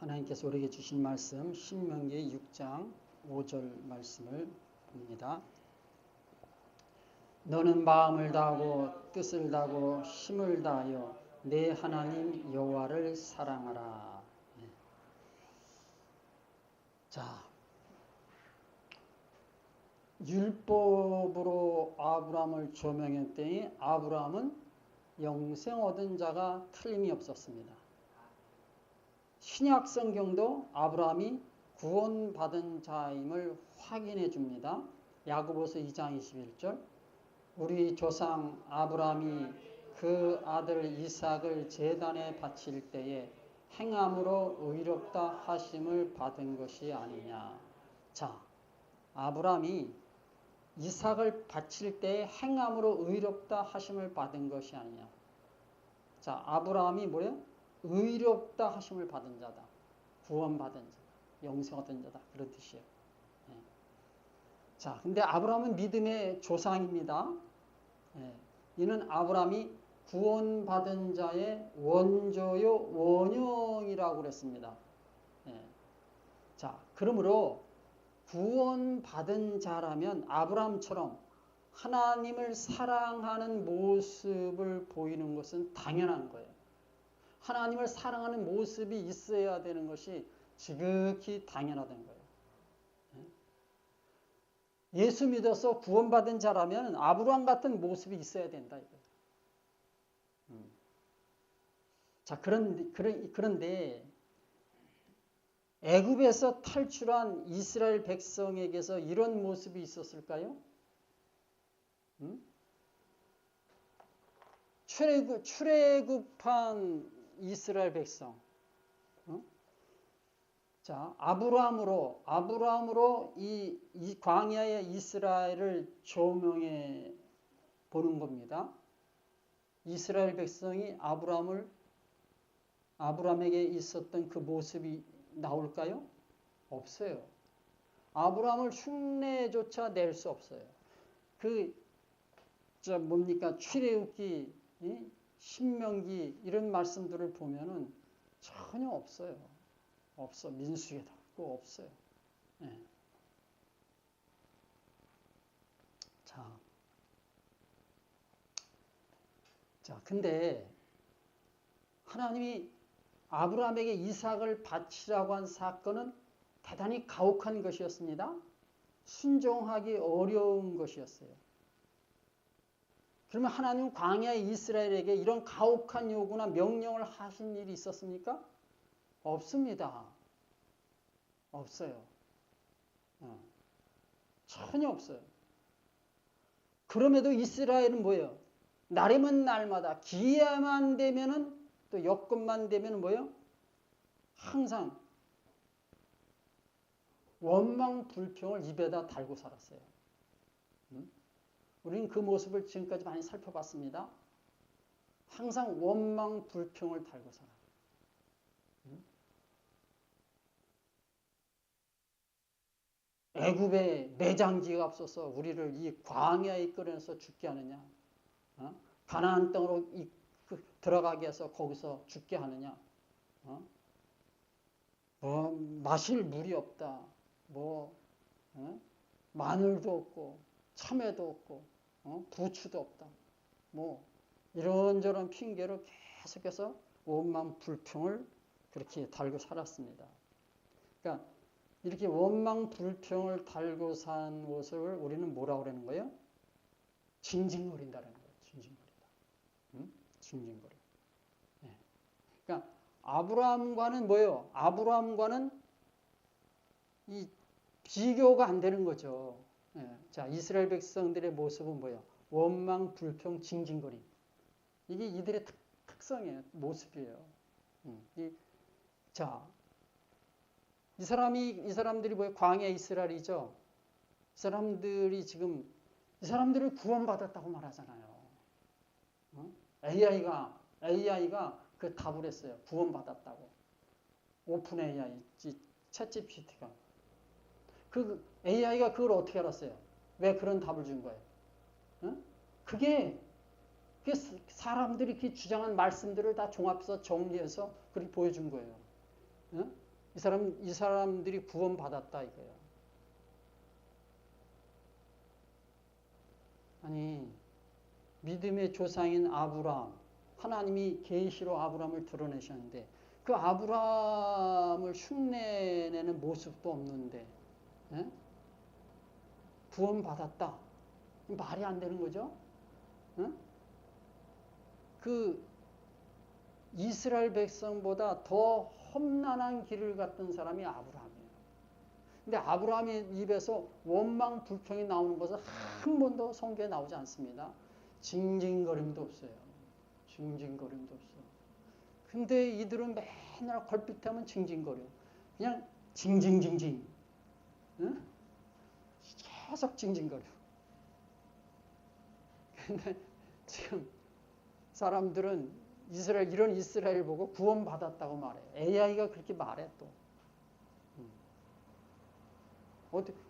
하나님께서 우리에게 주신 말씀 신명기 6장 5절 말씀을 봅니다. 너는 마음을 다하고 뜻을 다하고 힘을 다하여 내 하나님 여호와를 사랑하라. 자, 율법으로 아브라함을 조명했더니 아브라함은 영생 얻은 자가 틀림이 없었습니다. 신약 성경도 아브라함이 구원받은 자임을 확인해 줍니다. 야고보서 2장 21절 우리 조상 아브라함이 그 아들 이삭을 제단에 바칠 때에 행함으로 의롭다 하심을 받은 것이 아니냐. 자, 아브라함이 이삭을 바칠 때에 행함으로 의롭다 하심을 받은 것이 아니냐. 자, 아브라함이 뭐예요? 의롭다 하심을 받은 자다. 구원받은 자다. 영생 얻은 자다. 그런 뜻이에요. 예. 자, 근데 아브라함은 믿음의 조상입니다. 예. 이는 아브라함이 구원받은 자의 원조요 원형이라고 그랬습니다. 예. 자, 그러므로 구원받은 자라면 아브라함처럼 하나님을 사랑하는 모습을 보이는 것은 당연한 거예요. 하나님을 사랑하는 모습이 있어야 되는 것이 지극히 당연하다는 거예요. 예수 믿어서 구원받은 자라면 아브라함 같은 모습이 있어야 된다. 이거예요. 자, 그런데 애굽에서 탈출한 이스라엘 백성에게서 이런 모습이 있었을까요? 출애굽한 이스라엘 백성. 자, 아브라함으로 이 광야의 이스라엘을 조명해 보는 겁니다. 이스라엘 백성이 아브라함에게 있었던 그 모습이 나올까요? 없어요. 아브라함을 흉내조차 낼 수 없어요. 출애굽기, 신명기 이런 말씀들을 보면은 전혀 없어요. 없어. 민수기에도 없고 없어요. 네. 자, 근데 하나님이 아브라함에게 이삭을 바치라고 한 사건은 대단히 가혹한 것이었습니다. 순종하기 어려운 것이었어요. 그러면 하나님은 광야의 이스라엘에게 이런 가혹한 요구나 명령을 하신 일이 있었습니까? 없습니다. 없어요. 전혀 없어요. 그럼에도 이스라엘은 뭐예요? 날이면 날마다 기회만 되면은 또 여건만 되면은 뭐예요? 항상 원망 불평을 입에다 달고 살았어요. 우리는 그 모습을 지금까지 많이 살펴봤습니다. 항상 원망 불평을 달고 살아요. 애굽에 내장지가 없어서 우리를 이 광야에 이끌어내서 죽게 하느냐? 가나안 땅으로 들어가게 해서 거기서 죽게 하느냐? 마실 물이 없다. 마늘도 없고 참외도 없고 부추도 없다. 이런저런 핑계로 계속해서 원망 불평을 그렇게 달고 살았습니다. 그러니까 이렇게 원망 불평을 달고 산 모습을 우리는 뭐라고 그러는 거예요? 징징거린다는 거예요. 징징거려. 네. 그러니까 아브라함과는 뭐예요? 아브라함과는 이 비교가 안 되는 거죠. 네. 자, 이스라엘 백성들의 모습은 뭐예요? 원망 불평 징징거림. 이게 이들의 특성이에요. 모습이에요. 이 사람들이 뭐예요? 광야 이스라엘이죠. 이 사람들을 구원받았다고 말하잖아요. AI가 그 답을 했어요. 구원받았다고. 오픈 AI, 챗GPT가. 그 AI가 그걸 어떻게 알았어요? 왜 그런 답을 준 거예요? 그게 사람들이 주장한 말씀들을 다 종합해서 정리해서 그렇게 보여준 거예요. 이 사람들이 구원받았다 이거예요. 아니, 믿음의 조상인 아브라함, 하나님이 계시로 아브라함을 드러내셨는데 그 아브라함을 흉내내는 모습도 없는데 예? 구원받았다. 말이 안 되는 거죠. 예? 그 이스라엘 백성보다 더 험난한 길을 갔던 사람이 아브라함이에요. 근데 아브라함의 입에서 원망 불평이 나오는 것은 한 번도 성경에 나오지 않습니다. 징징거림도 없어요. 징징거림도 없어. 근데 이들은 맨날 걸핏하면 징징거려. 그냥 징징징징. 응? 계속 징징거려. 근데 지금 사람들은 이런 이스라엘 보고 구원받았다고 말해. AI가 그렇게 말해 또.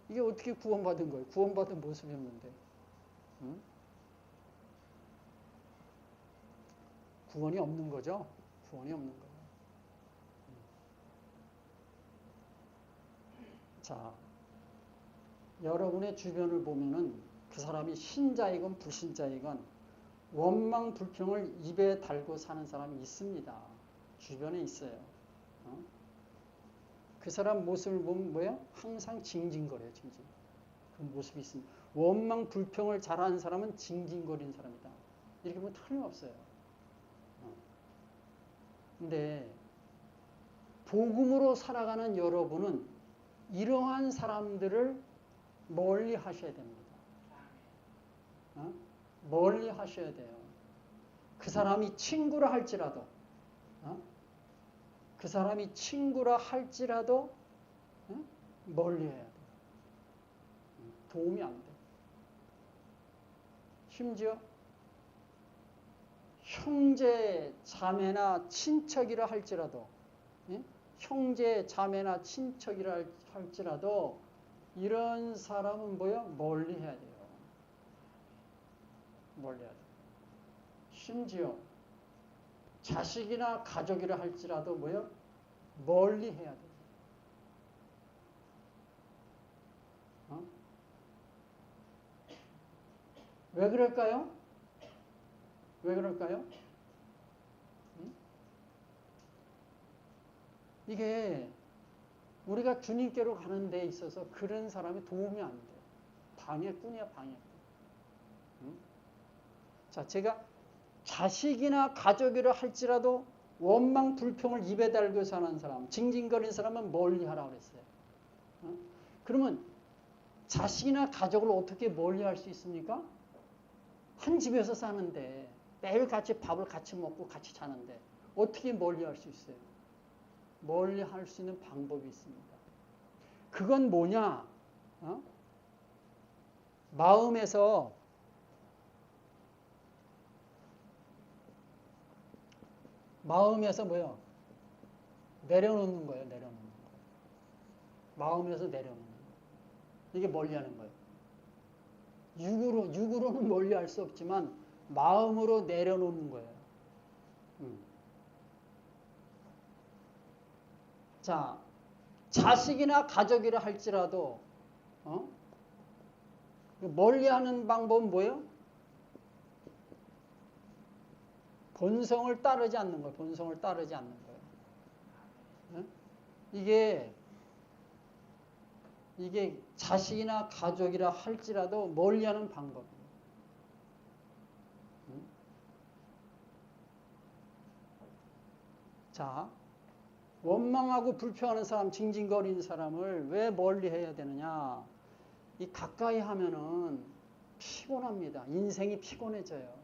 이게 어떻게 구원받은 거예요? 구원받은 모습이 없는데. 응? 구원이 없는 거죠? 구원이 없는 거예요. 자, 여러분의 주변을 보면은 그 사람이 신자이건 불신자이건 원망 불평을 입에 달고 사는 사람이 있습니다. 주변에 있어요. 그 사람 모습을 보면 뭐예요? 항상 징징거려요. 징징. 그 모습이 있습니다. 원망 불평을 잘하는 사람은 징징거리는 사람이다. 이렇게 보면 틀림없어요. 근데 복음으로 살아가는 여러분은 이러한 사람들을 멀리 하셔야 됩니다. 멀리 하셔야 돼요. 그 사람이 친구라 할지라도 그 사람이 친구라 할지라도 멀리 해야 돼. 도움이 안 돼. 심지어 형제 자매나 친척이라 할지라도 형제 자매나 친척이라 할지라도 이런 사람은 뭐야? 멀리 해야 돼요. 멀리 해야 돼요. 심지어 자식이나 가족이라 할지라도 뭐야? 멀리 해야 돼요. 왜 그럴까요? 왜 그럴까요? 이게 우리가 주님께로 가는 데 있어서 그런 사람이 도움이 안 돼요. 방해꾼이야, 방해꾼. 자, 제가 자식이나 가족이라 할지라도 원망 불평을 입에 달고 사는 사람, 징징거리는 사람은 멀리 하라고 그랬어요. 그러면 자식이나 가족을 어떻게 멀리 할 수 있습니까? 한 집에서 사는데 매일 같이 밥을 같이 먹고 같이 자는데 어떻게 멀리 할 수 있어요? 멀리 할 수 있는 방법이 있습니다. 그건 뭐냐? 마음에서 뭐요? 내려놓는 거예요. 내려놓는 거. 마음에서 내려놓는 거. 이게 멀리하는 거예요. 육으로는 멀리할 수 없지만 마음으로 내려놓는 거예요. 자, 자식이나 가족이라 할지라도 멀리하는 방법은 뭐예요? 본성을 따르지 않는 거예요. 본성을 따르지 않는 거예요. 이게 자식이나 가족이라 할지라도 멀리하는 방법이에요. 자, 원망하고 불평하는 사람, 징징거리는 사람을 왜 멀리 해야 되느냐? 이 가까이 하면은 피곤합니다. 인생이 피곤해져요.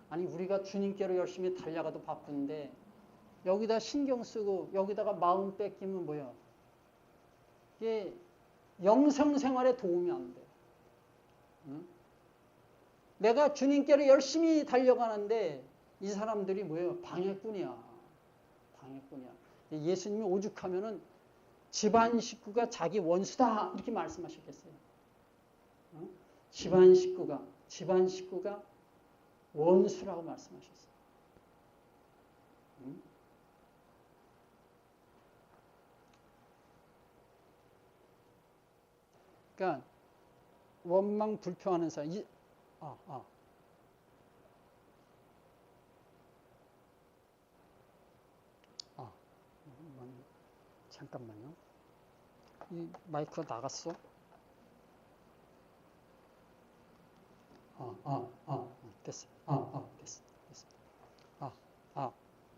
아니, 우리가 주님께로 열심히 달려가도 바쁜데 여기다 신경 쓰고 여기다가 마음 뺏기면 뭐야? 이게 영성 생활에 도움이 안 돼. 내가 주님께로 열심히 달려가는데 이 사람들이 뭐예요? 방해꾼이야. 방해꾼이야. 예수님이 오죽하면은 집안 식구가 자기 원수다 이렇게 말씀하셨겠어요. 집안 식구가 원수라고 말씀하셨어요. 그러니까 원망 불평하는 사람. 아, 아. 아, 잠깐만요. 이 마이크가 나갔어? 됐어. 됐어. 됐어. 아, 아,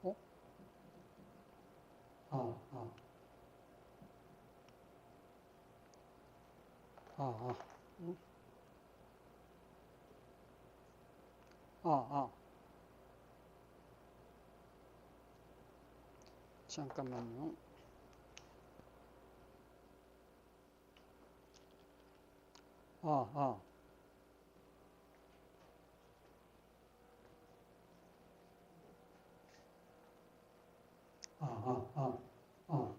어? 아, 아, 아, 응? 아, 잠깐만요. 아, 아, 아, 아,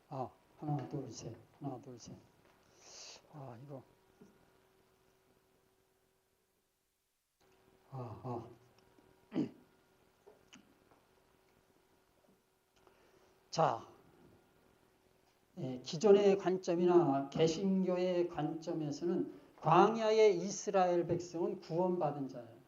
아, 하나, 둘, 셋. 하나, 둘, 셋. 이거. 아, 아. 자, 기존의 관점이나 개신교의 관점에서는 광야의 이스라엘 백성은 구원받은 자예요.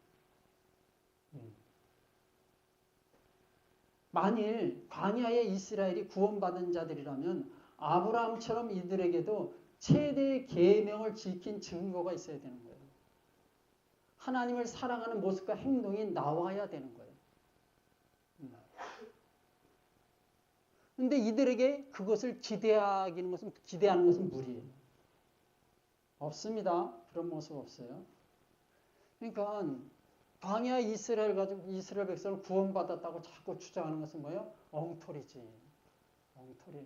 만일 광야의 이스라엘이 구원받은 자들이라면 아브라함처럼 이들에게도 최대의 계명을 지킨 증거가 있어야 되는 거예요. 하나님을 사랑하는 모습과 행동이 나와야 되는 거예요. 그런데 이들에게 그것을 기대하는 것은 무리예요. 없습니다. 그런 모습 없어요. 그러니까 광야 이스라엘 백성을 구원받았다고 자꾸 주장하는 것은 뭐예요? 엉터리지. 엉터리.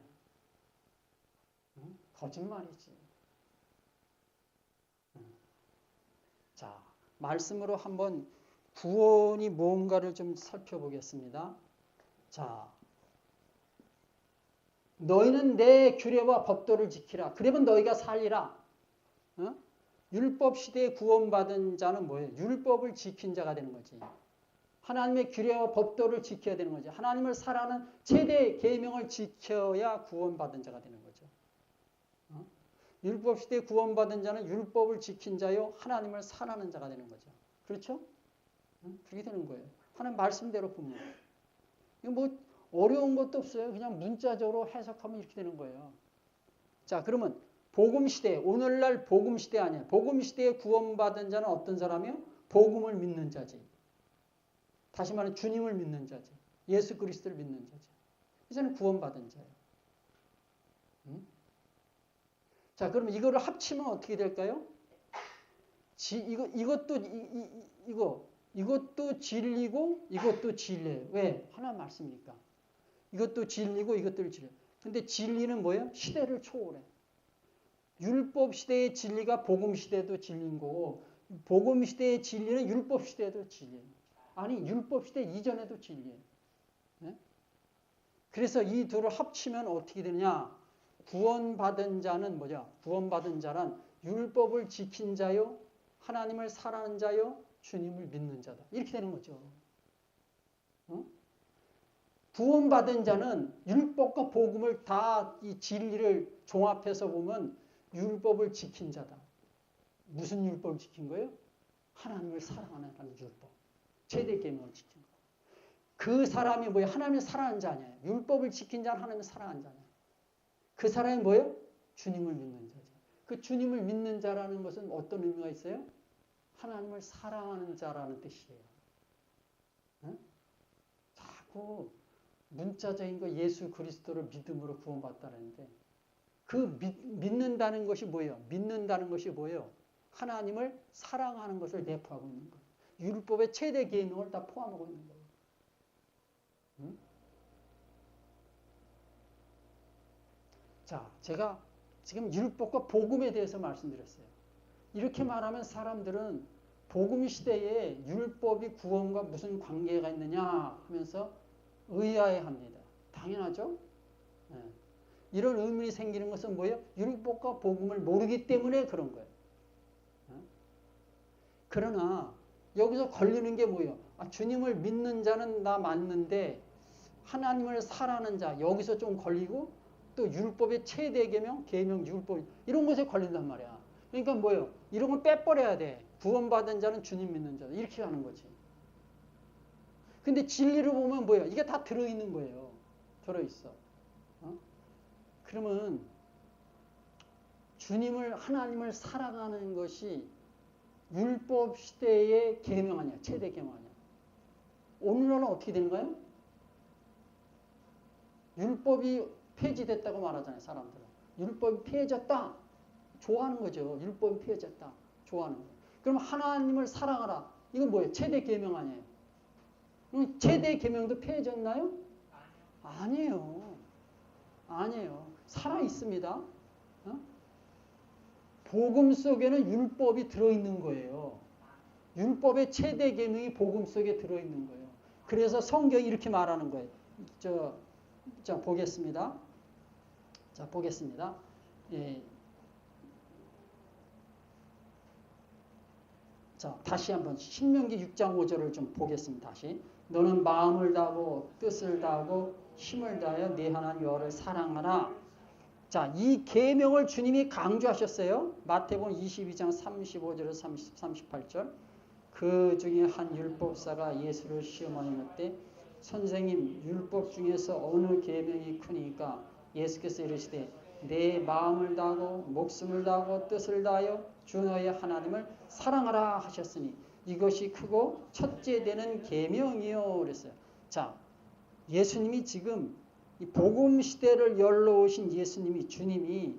응? 거짓말이지. 자, 말씀으로 한번 구원이 뭔가를 좀 살펴보겠습니다. 자, 너희는 내 규례와 법도를 지키라. 그러면 너희가 살리라. 어? 율법 시대에 구원받은 자는 뭐예요? 율법을 지킨 자가 되는 거지. 하나님의 규례와 법도를 지켜야 되는 거지. 하나님을 사랑하는 최대 계명을 지켜야 구원받은 자가 되는 거죠. 율법 시대에 구원받은 자는 율법을 지킨 자요 하나님을 사랑하는 자가 되는 거죠. 그렇죠? 그렇게 되는 거예요. 하나님 말씀대로 보면. 이거 뭐 어려운 것도 없어요. 그냥 문자적으로 해석하면 이렇게 되는 거예요. 자, 그러면 복음시대, 오늘날 복음시대 아니에요. 복음시대에 구원받은 자는 어떤 사람이요? 복음을 믿는 자지. 다시 말하면 주님을 믿는 자지. 예수 그리스도를 믿는 자지. 이제는 구원받은 자예요. 자, 그러면 이거를 합치면 어떻게 될까요? 이것도 진리고 이것도 진리예요. 왜? 하나 말씀이니까. 이것도 진리고 이것도 진리예요. 근데 진리는 뭐예요? 시대를 초월해. 율법 시대의 진리가 복음 시대도 진리인 거고 복음 시대의 진리는 율법 시대도 진리예요. 아니 율법 시대 이전에도 진리예요. 네? 그래서 이 둘을 합치면 어떻게 되느냐? 구원받은 자는 뭐죠? 구원받은 자란 율법을 지킨 자요, 하나님을 사랑하는 자요, 주님을 믿는 자다. 이렇게 되는 거죠. 구원받은 자는 율법과 복음을 다 이 진리를 종합해서 보면 율법을 지킨 자다. 무슨 율법을 지킨 거예요? 하나님을 사랑하는 율법. 최대 계명을 지킨 거. 그 사람이 뭐예요? 하나님을 사랑하는 자 아니에요. 율법을 지킨 자는 하나님을 사랑하는 자 아니에요. 그 사람이 뭐예요? 주님을 믿는 자죠. 그 주님을 믿는 자라는 것은 어떤 의미가 있어요? 하나님을 사랑하는 자라는 뜻이에요. 응? 자꾸 문자적인 거 예수 그리스도를 믿음으로 구원받다는데 그 믿는다는 것이 뭐예요? 믿는다는 것이 뭐예요? 하나님을 사랑하는 것을 내포하고 있는 거예요. 율법의 최대 계명을 다 포함하고 있는 거예요. 응? 자, 제가 지금 율법과 복음에 대해서 말씀드렸어요. 이렇게 말하면 사람들은 복음 시대에 율법이 구원과 무슨 관계가 있느냐 하면서 의아해합니다. 당연하죠? 네. 이런 의문이 생기는 것은 뭐예요? 율법과 복음을 모르기 때문에 그런 거예요. 네? 그러나 여기서 걸리는 게 뭐예요? 주님을 믿는 자는 나 맞는데 하나님을 사랑하는 자 여기서 좀 걸리고 또 율법의 최대 계명, 율법 이런 것에 걸린단 말이야. 그러니까 뭐예요? 이런 걸 빼버려야 돼. 구원받은 자는 주님 믿는 자다. 이렇게 하는 거지. 근데 진리를 보면 뭐예요? 이게 다 들어있는 거예요. 들어있어. 어? 그러면 하나님을 사랑하는 것이 율법 시대의 계명 아니야. 최대 계명 아니야. 오늘날은 어떻게 되는가요? 율법이 폐지됐다고 말하잖아요. 사람들은. 율법이 폐해졌다. 좋아하는 거죠. 율법이 폐해졌다. 좋아하는 거예요. 그럼 하나님을 사랑하라. 이건 뭐예요? 최대 계명 아니에요. 그럼 최대 계명도 폐해졌나요? 아니에요. 아니에요. 살아 있습니다. 어? 복음 속에는 율법이 들어있는 거예요. 율법의 최대 계명이 복음 속에 들어있는 거예요. 그래서 성경이 이렇게 말하는 거예요. 자 보겠습니다. 자 보겠습니다. 예. 자 다시 한번 신명기 6장 5절을 좀 보겠습니다. 다시. 너는 마음을 다하고 뜻을 다하고 힘을 다하여 네 하나님 여호와를 사랑하라. 자, 이 계명을 주님이 강조하셨어요. 마태복음 22장 35절에서 38절. 그 중에 한 율법사가 예수를 시험하여 묻되 선생님 율법 중에서 어느 계명이 크니까? 예수께서 이르시되 내 마음을 다하고 목숨을 다하고 뜻을 다하여 주 너의 하나님을 사랑하라 하셨으니 이것이 크고 첫째 되는 계명이요 그랬어요. 자, 예수님이 지금 이 복음 시대를 열러오신 예수님이 주님이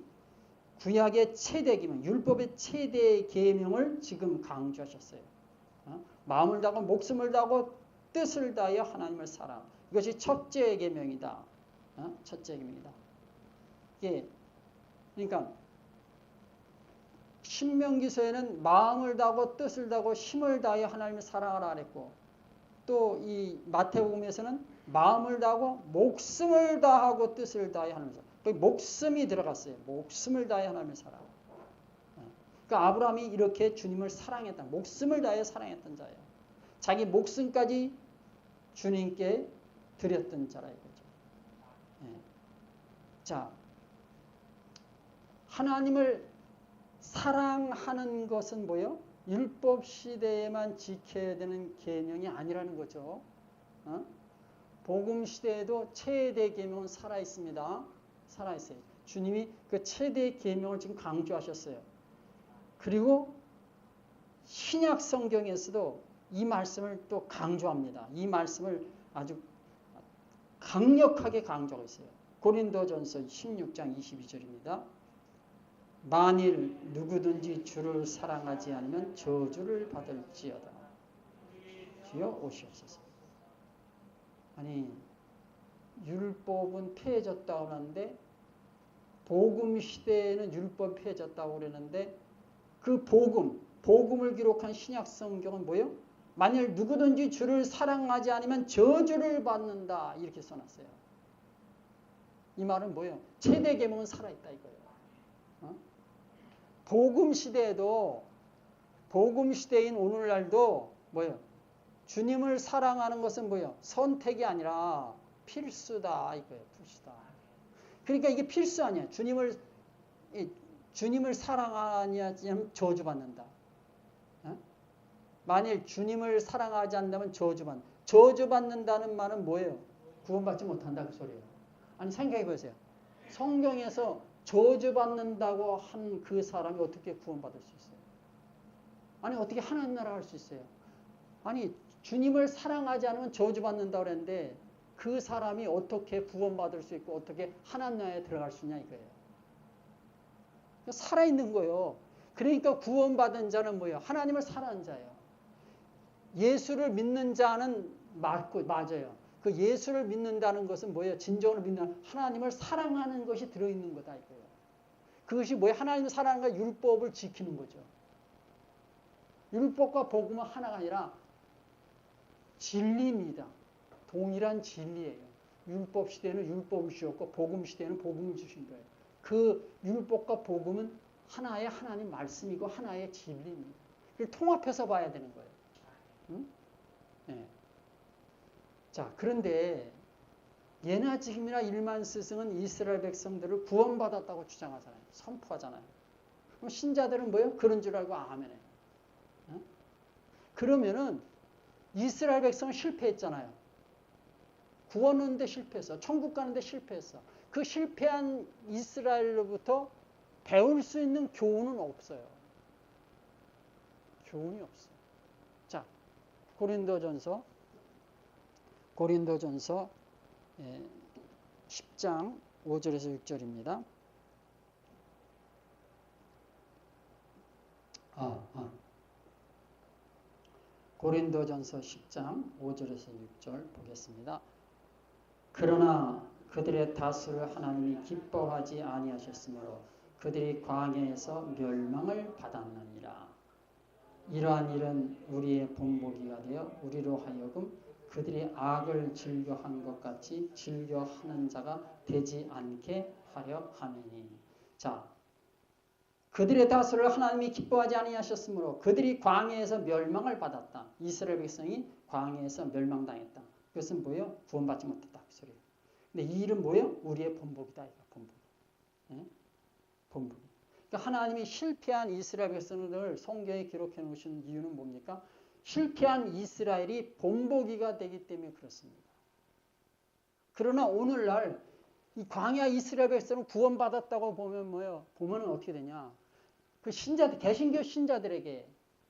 구약의 최대 계명, 율법의 최대 계명을 지금 강조하셨어요. 마음을 다하고 목숨을 다하고 뜻을 다하여 하나님을 사랑. 이것이 첫째 계명이다. 첫째 계명이다. 예, 그러니까 신명기서에는 마음을 다하고 뜻을 다하고 힘을 다하여 하나님을 사랑하라 그랬고 또 이 마태복음에서는 마음을 다하고 목숨을 다하고 뜻을 다하여 하나님을 사랑. 그 목숨이 들어갔어요. 목숨을 다하여 하나님을 사랑. 그러니까 아브라함이 이렇게 주님을 사랑했다. 목숨을 다하여 사랑했던 자예요. 자기 목숨까지 주님께 드렸던 자라 이거죠. 예. 자, 하나님을 사랑하는 것은 뭐예요? 율법 시대에만 지켜야 되는 계명이 아니라는 거죠. 복음 시대에도 최대 계명은 살아 있습니다. 살아 있어요. 주님이 그 최대 계명을 지금 강조하셨어요. 그리고 신약 성경에서도 이 말씀을 또 강조합니다. 이 말씀을 아주 강력하게 강조하고 있어요. 고린도전서 16장 22절입니다. 만일 누구든지 주를 사랑하지 않으면 저주를 받을지어다. 주여 오시옵소서. 아니 율법은 폐해졌다고 하는데 복음 시대에는 율법 폐해졌다고 그러는데 그 복음을 기록한 신약 성경은 뭐예요? 만일 누구든지 주를 사랑하지 않으면 저주를 받는다 이렇게 써놨어요. 이 말은 뭐예요? 최대 계명은 살아있다 이거예요. 복음 시대에도 복음 시대인 오늘날도 뭐예요? 주님을 사랑하는 것은 뭐예요? 선택이 아니라 필수다 이거예요. 필수다. 그러니까 이게 필수 아니에요. 주님을 사랑하지 않으면 저주받는다. 만일 주님을 사랑하지 않는다면 저주받는다. 저주받는다는 말은 뭐예요? 구원받지 못한다 그 소리예요. 아니 생각해 보세요. 성경에서 저주받는다고 한 그 사람이 어떻게 구원받을 수 있어요? 아니 어떻게 하나님 나라 갈 수 있어요? 아니 주님을 사랑하지 않으면 저주받는다고 그랬는데 그 사람이 어떻게 구원받을 수 있고 어떻게 하나님 나라에 들어갈 수 있냐 이거예요. 살아있는 거예요. 그러니까 구원받은 자는 뭐예요? 하나님을 사랑하는 자예요. 예수를 믿는 자는 맞아요. 그 예수를 믿는다는 것은 뭐예요? 진정으로 믿는 하나님을 사랑하는 것이 들어있는 거다 이거예요. 그것이 뭐예요? 하나님을 사랑하는 거 율법을 지키는 거죠. 율법과 복음은 하나가 아니라 진리입니다. 동일한 진리예요. 율법 시대에는 율법을 주셨고 복음 시대에는 복음을 주신 거예요. 그 율법과 복음은 하나의 하나님 말씀이고 하나의 진리입니다. 그걸 통합해서 봐야 되는 거예요. 응? 네. 자, 그런데 예나 지금이나 일만 스승은 이스라엘 백성들을 구원받았다고 주장하잖아요. 선포하잖아요. 그럼 신자들은 뭐예요? 그런 줄 알고 아멘해. 어? 그러면은 이스라엘 백성은 실패했잖아요. 구원 얻는데 실패했어. 천국 가는데 실패했어. 그 실패한 이스라엘로부터 배울 수 있는 교훈은 없어요. 교훈이 없어. 자, 고린도전서 10장 5절에서 6절입니다. 고린도전서 10장 5절에서 6절 보겠습니다. 그러나 그들의 다수를 하나님이 기뻐하지 아니하셨으므로 그들이 광야에서 멸망을 받았느니라. 이러한 일은 우리의 본보기가 되어 우리로 하여금 그들이 악을 즐겨한 것 같이 즐겨하는 자가 되지 않게 하려 함이니. 자, 그들의 다수를 하나님이 기뻐하지 아니하셨으므로 그들이 광야에서 멸망을 받았다. 이스라엘 백성이 광야에서 멸망당했다. 그것은 뭐예요? 구원받지 못했다. 그 소리예요. 근데 이 일은 뭐예요? 우리의 본보기다. 이거 본보기. 네? 본보기. 그러니까 하나님이 실패한 이스라엘 백성을 성경에 기록해 놓으신 이유는 뭡니까? 실패한 이스라엘이 본보기가 되기 때문에 그렇습니다. 그러나 오늘날 이 광야 이스라엘 백성은 구원받았다고 보면 뭐예요? 보면은 어떻게 되냐? 그 신자들, 개신교 신자들에게,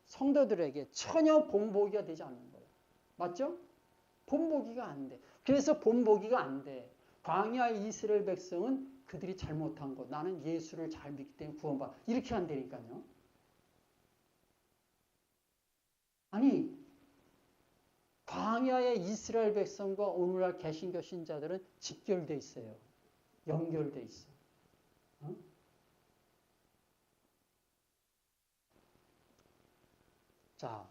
성도들에게 전혀 본보기가 되지 않는 거예요. 맞죠? 본보기가 안 돼. 그래서 본보기가 안 돼. 광야 이스라엘 백성은 그들이 잘못한 것, 나는 예수를 잘 믿기 때문에 구원받아. 이렇게 안 되니까요. 아니, 광야의 이스라엘 백성과 오늘날 개신교 신자들은 직결돼 있어요. 연결돼 있어. 어? 자,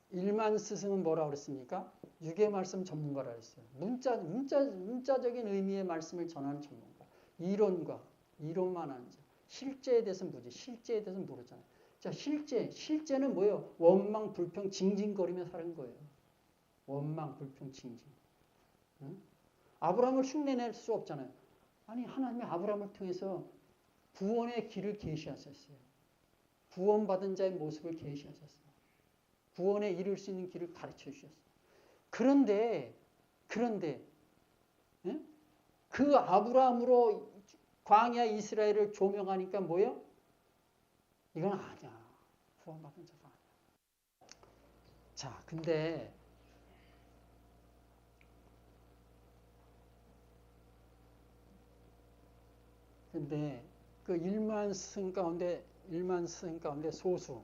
일만 스승은 뭐라고 그랬습니까? 유괴 말씀 전문가라 했어요. 문자적인 의미의 말씀을 전하는 전문가. 이론만 하는 자. 실제에 대해서는 뭐지? 실제에 대해서는 모르잖아요. 자, 실제는 뭐예요? 원망, 불평, 징징거리며 사는 거예요. 원망, 불평, 징징. 응? 아브라함을 흉내낼 수 없잖아요. 아니, 하나님이 아브라함을 통해서 구원의 길을 계시하셨어요. 구원받은 자의 모습을 계시하셨어요. 구원에 이를 수 있는 길을 가르쳐 주셨어요. 그런데 예? 그 아브라함으로 광야 이스라엘을 조명하니까 뭐예요? 이건 아니야. 구원받은 자가 아니야. 자, 근데 그 1만 스승 가운데 소수는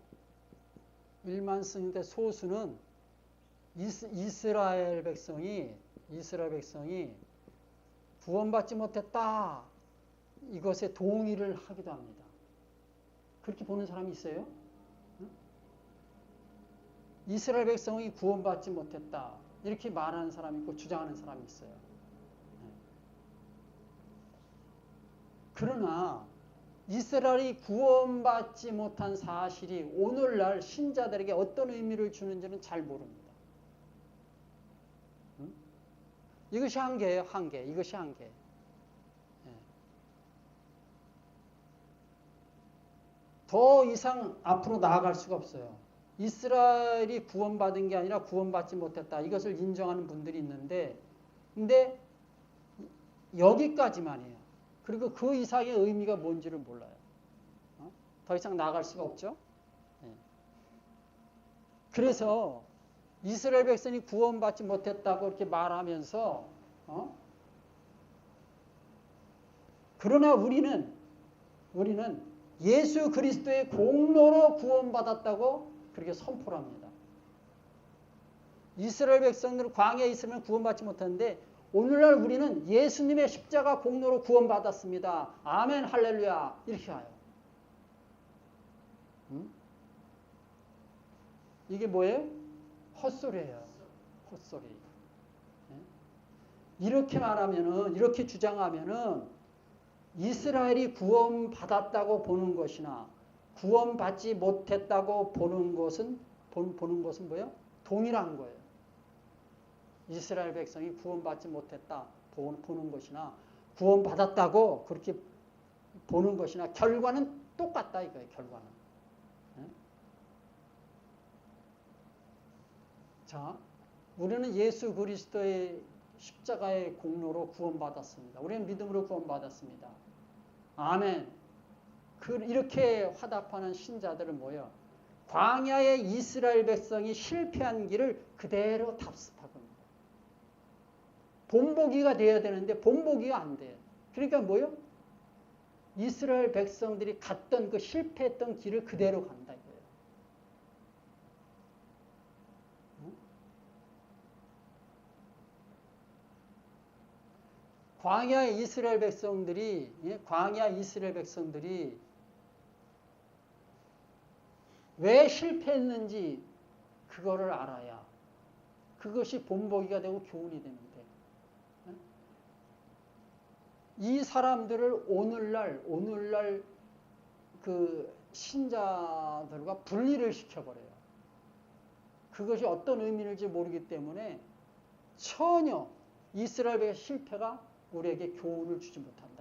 이스라엘 백성이 구원받지 못했다. 이것에 동의를 하기도 합니다. 그렇게 보는 사람이 있어요? 이스라엘 백성이 구원받지 못했다. 이렇게 말하는 사람이 있고 주장하는 사람이 있어요. 그러나 이스라엘이 구원받지 못한 사실이 오늘날 신자들에게 어떤 의미를 주는지는 잘 모릅니다. 이것이 한계예요, 한계. 이것이 한계. 더 이상 앞으로 나아갈 수가 없어요. 이스라엘이 구원받은 게 아니라 구원받지 못했다. 이것을 인정하는 분들이 있는데, 근데 여기까지만이에요. 그리고 그 이상의 의미가 뭔지를 몰라요. 더 이상 나아갈 수가 없죠. 그래서 이스라엘 백성이 구원받지 못했다고 이렇게 말하면서 그러나 우리는 예수 그리스도의 공로로 구원받았다고 그렇게 선포를 합니다. 이스라엘 백성들은 광야에 있으면 구원받지 못했는데 오늘날 우리는 예수님의 십자가 공로로 구원받았습니다. 아멘 할렐루야 이렇게 해요. 이게 뭐예요? 헛소리예요. 헛소리. 이렇게 말하면은, 이렇게 주장하면은 이스라엘이 구원받았다고 보는 것이나 구원받지 못했다고 보는 것은 뭐예요? 동일한 거예요. 이스라엘 백성이 구원받지 못했다 보는 것이나 구원받았다고 그렇게 보는 것이나 결과는 똑같다 이거예요, 결과는. 네? 자, 우리는 예수 그리스도의 십자가의 공로로 구원받았습니다. 우리는 믿음으로 구원받았습니다. 아멘. 이렇게 화답하는 신자들은 뭐예요? 광야의 이스라엘 백성이 실패한 길을 그대로 답습하고 있는 거예요. 본보기가 돼야 되는데 본보기가 안 돼요. 그러니까 뭐예요? 이스라엘 백성들이 갔던 그 실패했던 길을 그대로 간다 이거예요. 광야 이스라엘 백성들이 왜 실패했는지 그거를 알아야 그것이 본보기가 되고 교훈이 되는데 이 사람들을 오늘날 그 신자들과 분리를 시켜버려요. 그것이 어떤 의미인지 모르기 때문에 전혀 이스라엘의 실패가 우리에게 교훈을 주지 못한다.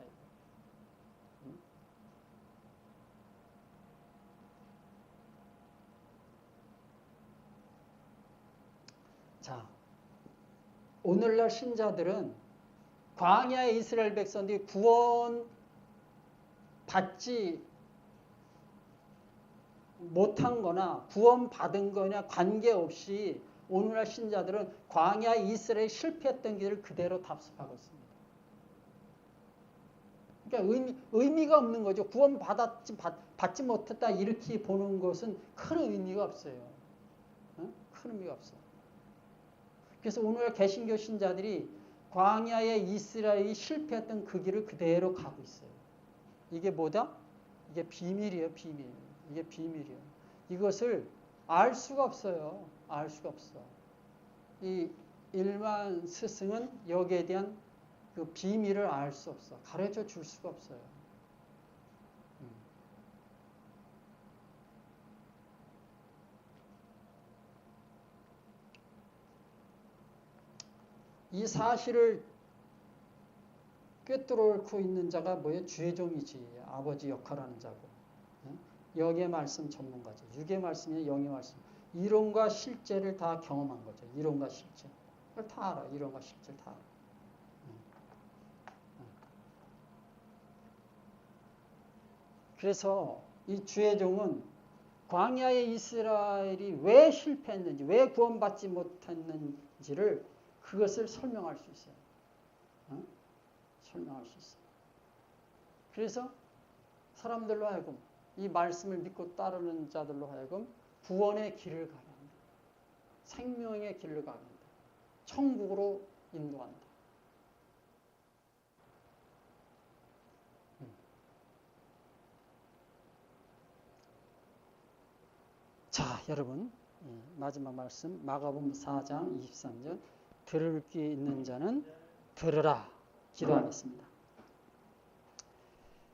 자, 오늘날 신자들은 광야의 이스라엘 백성들이 구원 받지 못한 거나 구원 받은 거냐 관계없이 오늘날 신자들은 광야의 이스라엘이 실패했던 길을 그대로 답습하고 있습니다. 그러니까 의미가 없는 거죠. 구원 받지 못했다 이렇게 보는 것은 큰 의미가 없어요. 큰 의미가 없어요. 그래서 오늘 개신교 신자들이 광야의 이스라엘이 실패했던 그 길을 그대로 가고 있어요. 이게 뭐다? 이게 비밀이에요, 비밀. 이게 비밀이에요. 이것을 알 수가 없어요. 알 수가 없어. 이 일반 스승은 여기에 대한 그 비밀을 알 수 없어. 가르쳐 줄 수가 없어요. 이 사실을 꿰뚫고 있는 자가 뭐예요? 주의 종이지. 아버지 역할하는 자고. 영의 말씀 전문가죠. 육의 말씀이 영의 말씀. 이론과 실제를 다 경험한 거죠. 이론과 실제. 그걸 다 알아. 이론과 실제 다 알아. 그래서 이 주의 종은 광야의 이스라엘이 왜 실패했는지, 왜 구원받지 못했는지를 그것을 설명할 수 있어요. 설명할 수 있어요. 그래서 사람들로 하여금 이 말씀을 믿고 따르는 자들로 하여금 구원의 길을 가게 합니다. 생명의 길을 가게 합니다. 천국으로 인도한다. 자, 여러분 마지막 말씀 마가복음 4장 23절 들을 귀 있는 자는 들으라. 기도하겠습니다.